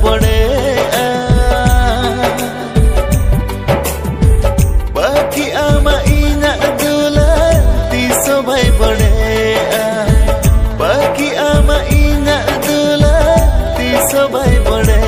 बड़े बाकी आमा इना दुला तीसो भाई बड़े बाकी आमा इना दुला तीसो भाई बड़े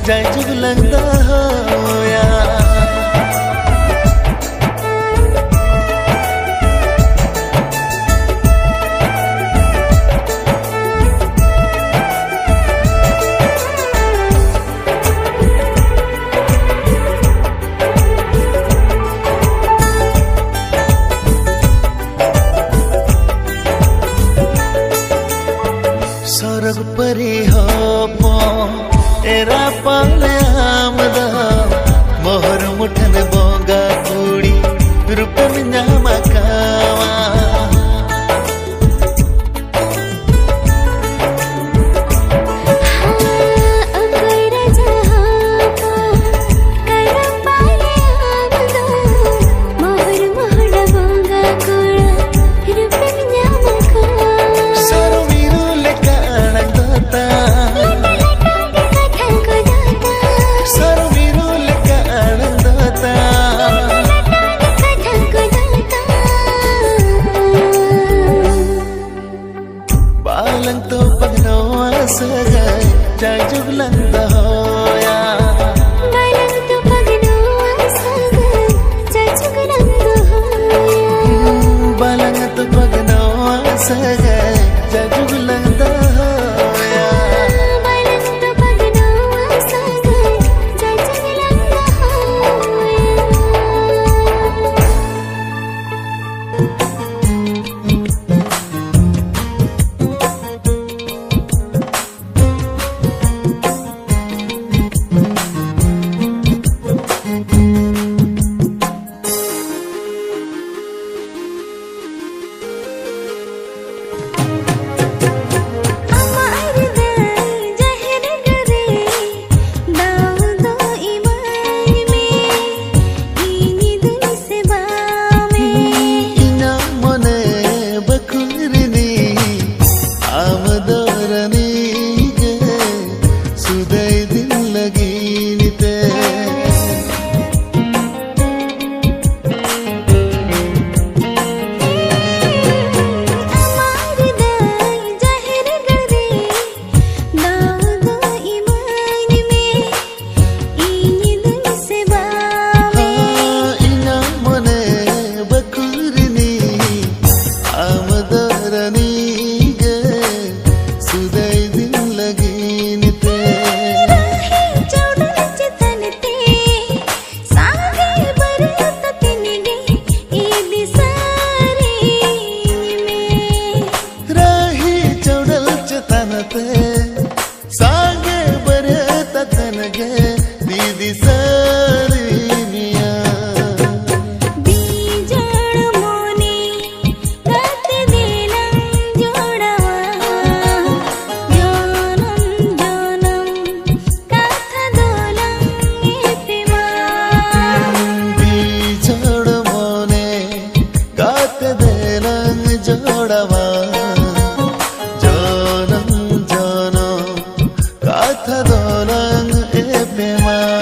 जय जुगलंदा होया स्वर्ग परी हो एरा पाले आमदा मोहर मुठन बोंगा कुड़ी रुपन न्यामा कावा बालंग तो पगनो सगाई जय जुगलंदा होया बालंग तो पगनो सगाई जय जुगलंदा होया बालंग तो पगनो सगाई जय जुगलंदा होया बालंग तो पगनो सगाई जय जुगलंदा होया kata dolang epema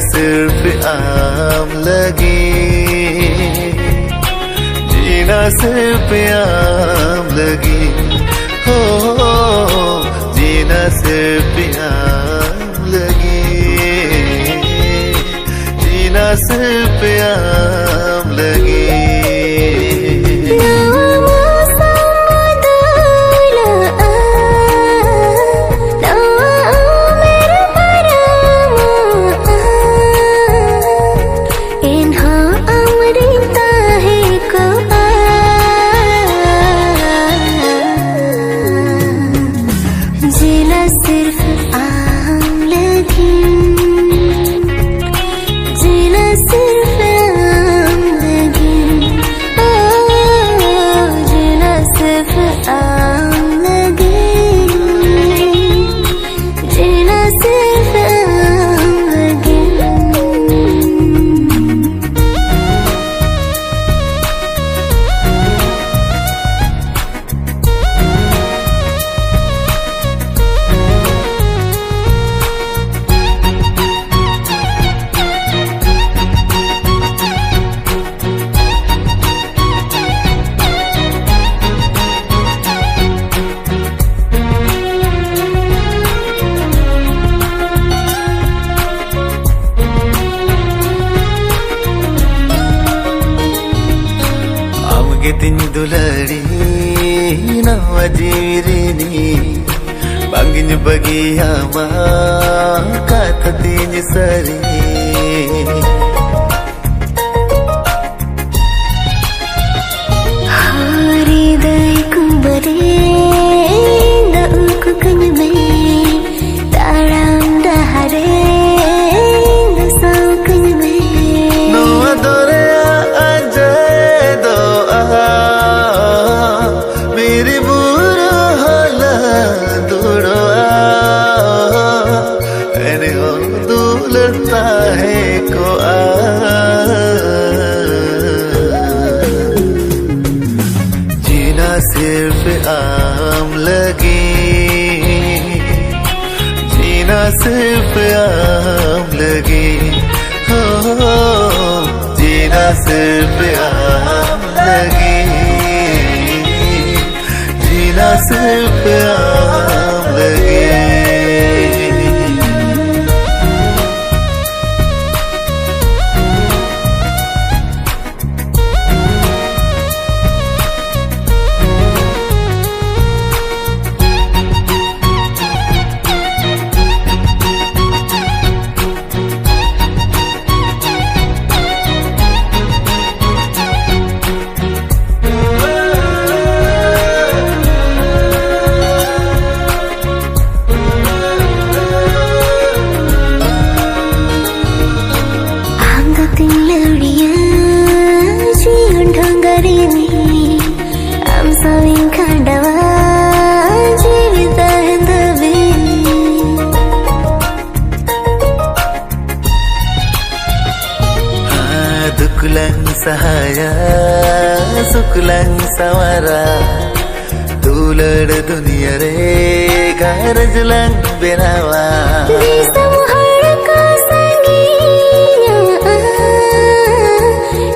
सिर्फ आम लगी जीना सिर्फ आम लगी हो जीना सिर्फ आम लगी जीना सिर्फ आम लगी Dulari nawajirini bangin bagi ama kata tinya sari hari dai kumbare da ku kanme taram dahare da sau kanme no adore जीना सिर्फ आम लगी जीना सिर्फ आम लगी हो जीना सिर्फ आम लगी जीना सिर्फ आम लगी Sahaya Samara Suklang Samara Tulad dunia re garaj lang benawa Bisa muharaka sanginya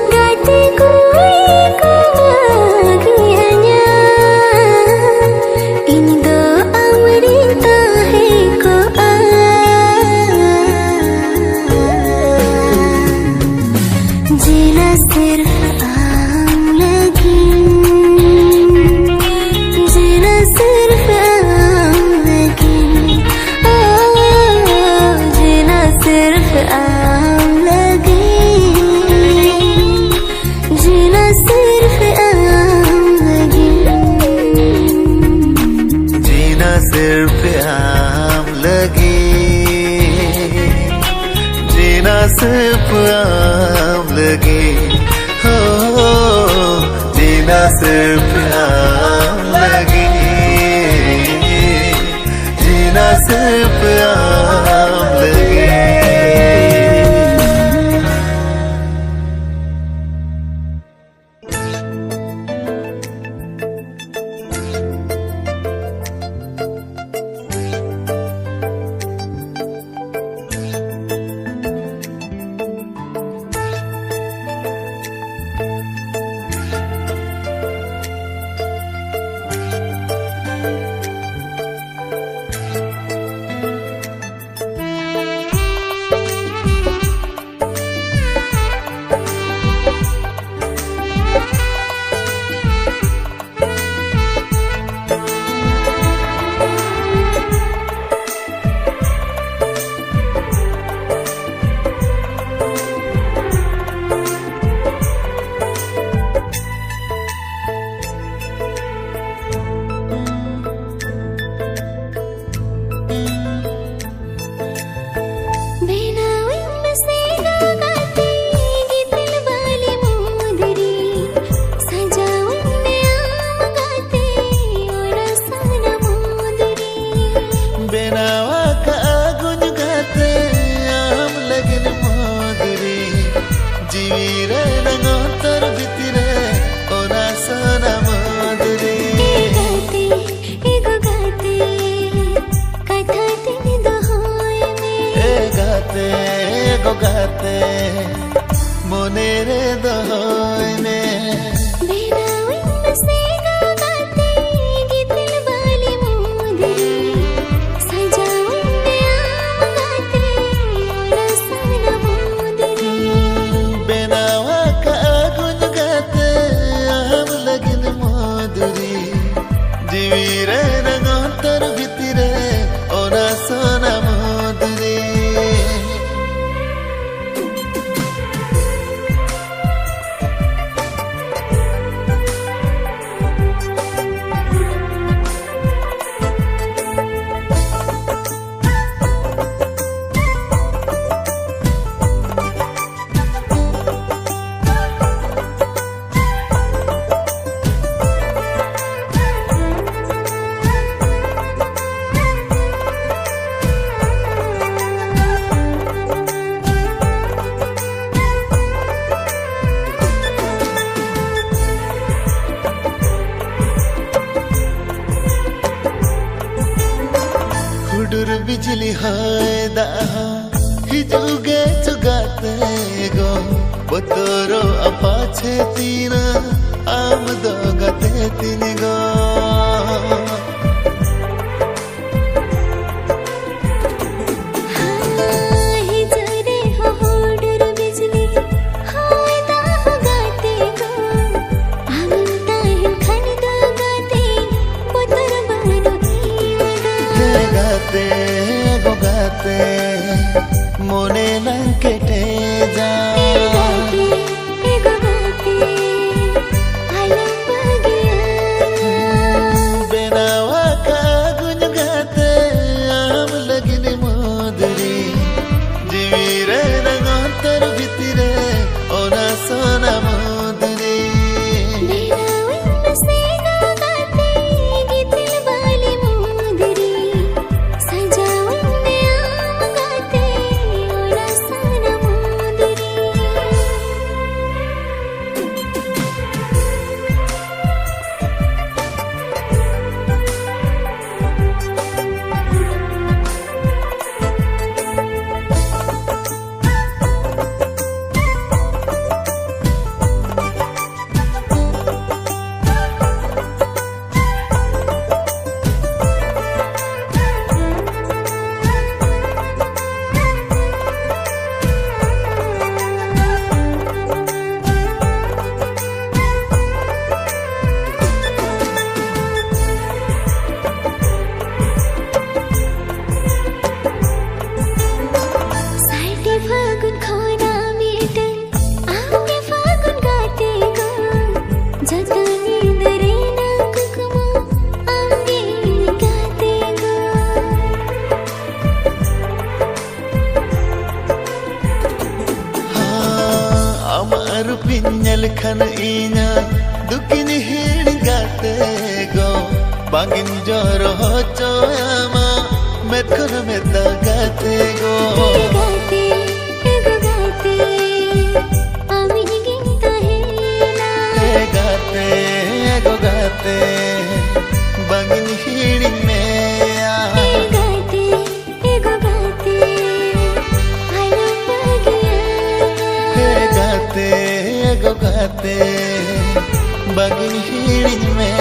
Gati kui kebahagianya Ini doa merita hai ko Jina sirf aam lagi Jina sirf aam lagi Jina sirf aam lagi Jina sirf aam lagi Jina sirf aam lagi Jina sirf aam lagi Oh Jina sirf aam lagi Jina sirf aam lagi Monere dohoy me Bina wing se gagate gitil bali mudri Sajawunne aamagate rasana mudri Benawa ka agun gate aam lagin moduri Jivire nangontar bitire ona sona moduri बिजली हाय दाहा हिजुगे चुगाते गो बतोरो अपाछे तीना आम दो गते तीन गो हिजरे hoarder बिजली हाय दाहा गाते गो आमता हिन खन दो गाते बतर बनो गाते गो गाते मोने लंकेटे जा गाते गो गाते आलम बगिया जतनी दरेना कुकुमा आंगे गाते गो Amaru pinyal khan inya dukini hin gate go bangin joro choyama metkona meta gate go गाते एगो गाते आमी गिनता है ना gate ego gate bangin hin me गाते एगो गाते आलो बगिया gate ego gate bangin hin me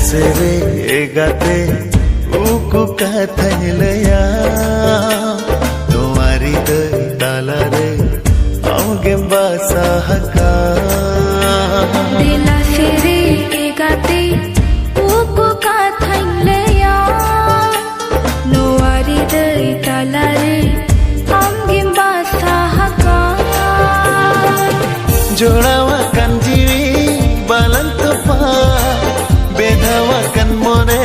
Sere gate uku kathailaya tumari dai talare aunge basahaka दिला सेरे गाते उको काथाइलया नोवारी दई तालारे आंगे बासाहका jodawa kan jiwi balan topa bedawa kan mone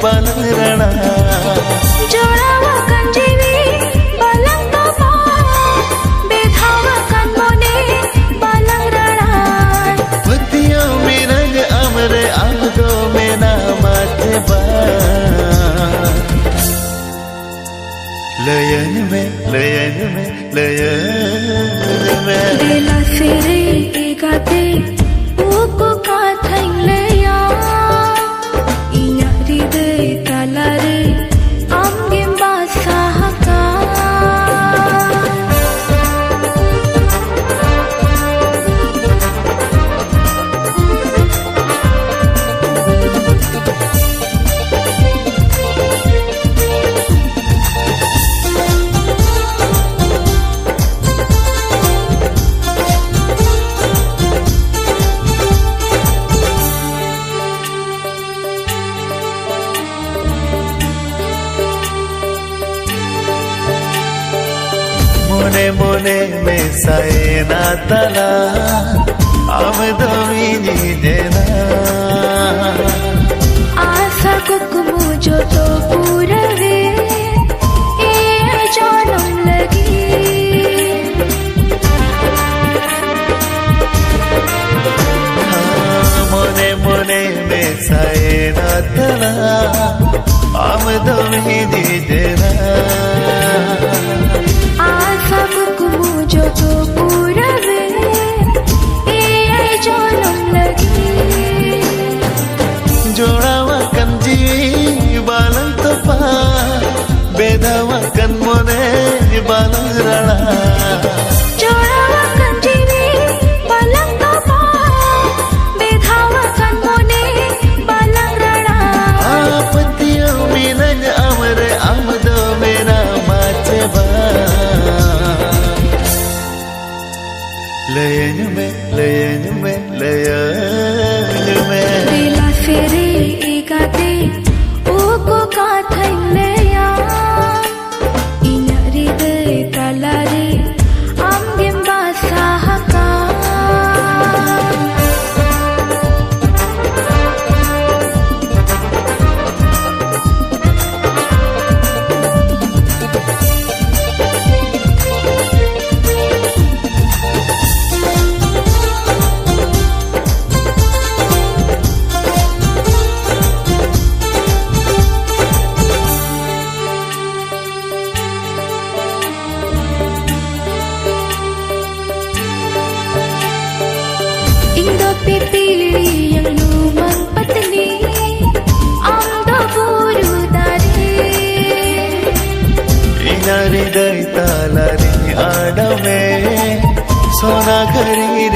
balan rana जोड़ावा कंजीवी बालंग तोपा बेधावा कन मोने बालंग रणा patiyo mirang amre amdo mena mate ba layan me दिला सेरे गाते उको काथाइलया इया हृदय तालारे आंगे बासाहका mone mone me saena tala amdomi ni dena आशा कुकुमु जो तो पूरवे ए जानम लगी mone mone me saena tala amdomi ni dena आशा कुकुमु जो तो पूरवे ए जानम लगी jodawa kan jiwi balan topa bedawa kan mone balan rana जोड़ावा कंजीवी बालंग तोपा बेधावा कन मोने बालंग रणा patiyo mirang amre amdo mena mate ba layan me दिला सेरे गाते उको काथाइलया इया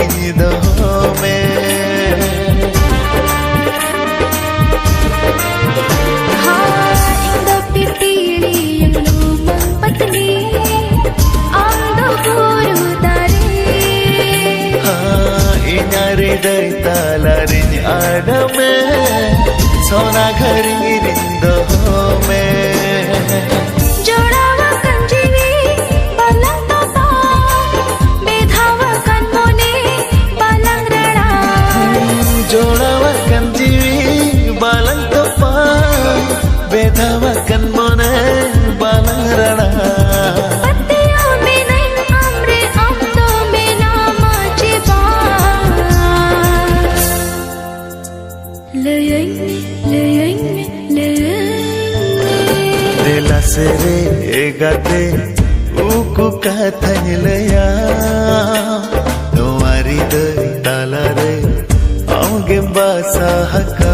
गिरिंग दो में हाँ इंदा पिपीली यंगलू मंपतली आंदा गुरु तारे हाँ इनारे दई ताला रिंज आड़ में सोना घर गिरिंग दो में जोड़ावाkan jiwi balang topa bedawakan mone balang rana पत्तियों में नहीं अम्रे अम्दों में नाम Chiba लेयंगे Dela sere egate uku kathany laya no ari dai talare Aunge basa haka